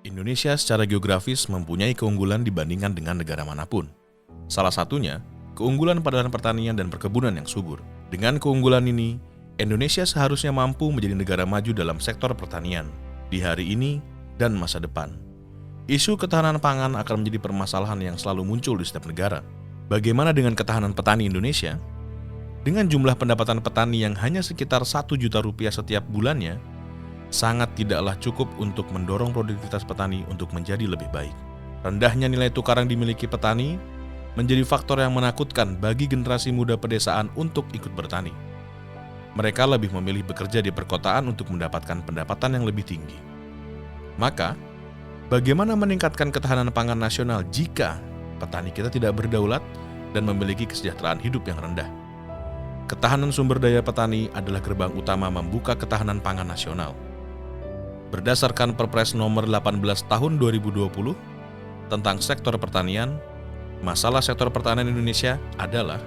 Indonesia secara geografis mempunyai keunggulan dibandingkan dengan negara manapun. Salah satunya, keunggulan pada pertanian dan perkebunan yang subur. Dengan keunggulan ini, Indonesia seharusnya mampu menjadi negara maju dalam sektor pertanian di hari ini dan masa depan. Isu ketahanan pangan akan menjadi permasalahan yang selalu muncul di setiap negara. Bagaimana dengan ketahanan petani Indonesia? Dengan jumlah pendapatan petani yang hanya sekitar 1 juta rupiah setiap bulannya, sangat tidaklah cukup untuk mendorong produktivitas petani untuk menjadi lebih baik. Rendahnya nilai tukar yang dimiliki petani menjadi faktor yang menakutkan bagi generasi muda pedesaan untuk ikut bertani. Mereka lebih memilih bekerja di perkotaan untuk mendapatkan pendapatan yang lebih tinggi. Maka, bagaimana meningkatkan ketahanan pangan nasional jika petani kita tidak berdaulat dan memiliki kesejahteraan hidup yang rendah? Ketahanan sumber daya petani adalah gerbang utama membuka ketahanan pangan nasional. Berdasarkan Perpres nomor 18 tahun 2020 tentang sektor pertanian, masalah sektor pertanian Indonesia adalah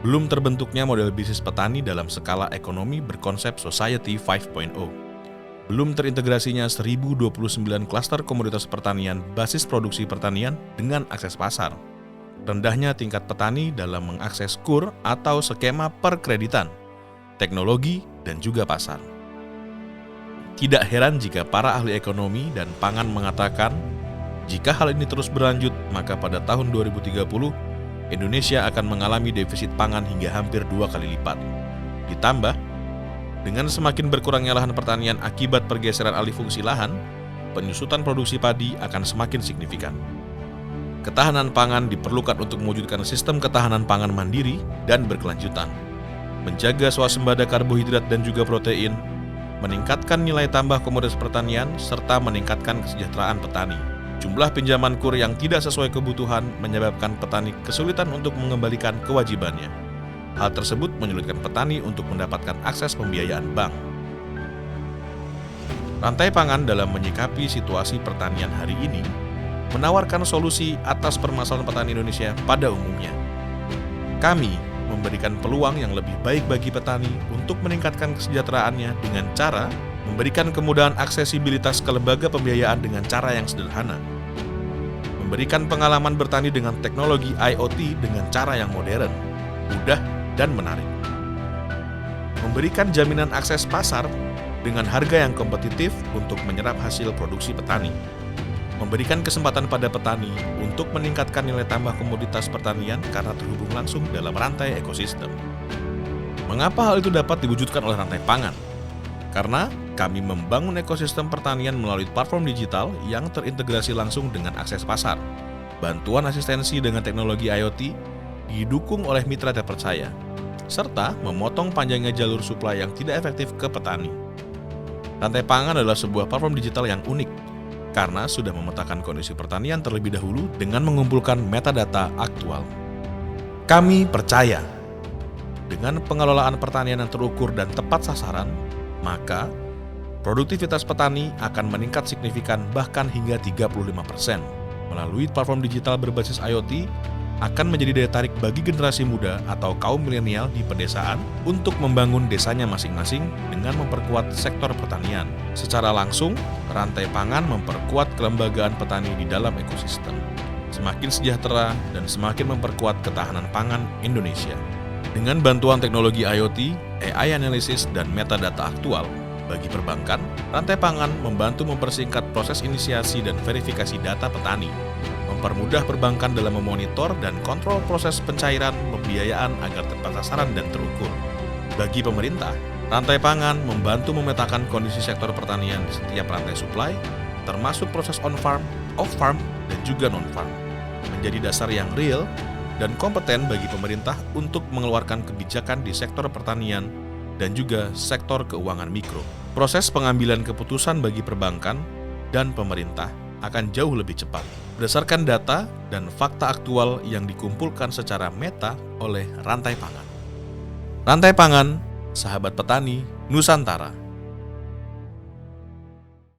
belum terbentuknya model bisnis petani dalam skala ekonomi berkonsep Society 5.0. Belum terintegrasinya 1029 klaster komoditas pertanian basis produksi pertanian dengan akses pasar. Rendahnya tingkat petani dalam mengakses KUR atau skema perkreditan, teknologi, dan juga pasar. Tidak heran jika para ahli ekonomi dan pangan mengatakan, jika hal ini terus berlanjut, maka pada tahun 2030, Indonesia akan mengalami defisit pangan hingga hampir 2 kali lipat. Ditambah, dengan semakin berkurangnya lahan pertanian akibat pergeseran alih fungsi lahan, penyusutan produksi padi akan semakin signifikan. Ketahanan pangan diperlukan untuk mewujudkan sistem ketahanan pangan mandiri dan berkelanjutan, menjaga swasembada karbohidrat dan juga protein, meningkatkan nilai tambah komoditas pertanian, serta meningkatkan kesejahteraan petani. Jumlah pinjaman KUR yang tidak sesuai kebutuhan menyebabkan petani kesulitan untuk mengembalikan kewajibannya. Hal tersebut menyulitkan petani untuk mendapatkan akses pembiayaan bank. Rantai pangan dalam menyikapi situasi pertanian hari ini menawarkan solusi atas permasalahan petani Indonesia pada umumnya. Kami memberikan peluang yang lebih baik bagi petani untuk meningkatkan kesejahteraannya dengan cara memberikan kemudahan aksesibilitas ke lembaga pembiayaan dengan cara yang sederhana. Memberikan pengalaman bertani dengan teknologi IoT dengan cara yang modern, mudah, dan menarik. Memberikan jaminan akses pasar dengan harga yang kompetitif untuk menyerap hasil produksi petani. Memberikan kesempatan pada petani untuk meningkatkan nilai tambah komoditas pertanian karena terhubung langsung dalam rantai ekosistem. Mengapa hal itu dapat diwujudkan oleh rantai pangan? Karena kami membangun ekosistem pertanian melalui platform digital yang terintegrasi langsung dengan akses pasar. Bantuan asistensi dengan teknologi IoT didukung oleh mitra terpercaya, serta memotong panjangnya jalur suplai yang tidak efektif ke petani. Rantai pangan adalah sebuah platform digital yang unik, karena sudah memetakan kondisi pertanian terlebih dahulu dengan mengumpulkan metadata aktual. Kami percaya, dengan pengelolaan pertanian yang terukur dan tepat sasaran, maka produktivitas petani akan meningkat signifikan bahkan hingga 35%. Melalui platform digital berbasis IoT, akan menjadi daya tarik bagi generasi muda atau kaum milenial di pedesaan untuk membangun desanya masing-masing dengan memperkuat sektor pertanian. Secara langsung, rantai pangan memperkuat kelembagaan petani di dalam ekosistem, semakin sejahtera dan semakin memperkuat ketahanan pangan Indonesia. Dengan bantuan teknologi IoT, AI analisis, dan metadata aktual, bagi perbankan, rantai pangan membantu mempersingkat proses inisiasi dan verifikasi data petani, mempermudah perbankan dalam memonitor dan kontrol proses pencairan pembiayaan agar tepat sasaran dan terukur. Bagi pemerintah, rantai pangan membantu memetakan kondisi sektor pertanian di setiap rantai suplai, termasuk proses on-farm, off-farm, dan juga non-farm, menjadi dasar yang real dan kompeten bagi pemerintah untuk mengeluarkan kebijakan di sektor pertanian dan juga sektor keuangan mikro. Proses pengambilan keputusan bagi perbankan dan pemerintah akan jauh lebih cepat, berdasarkan data dan fakta aktual yang dikumpulkan secara meta oleh rantai pangan. Rantai pangan, sahabat petani, Nusantara.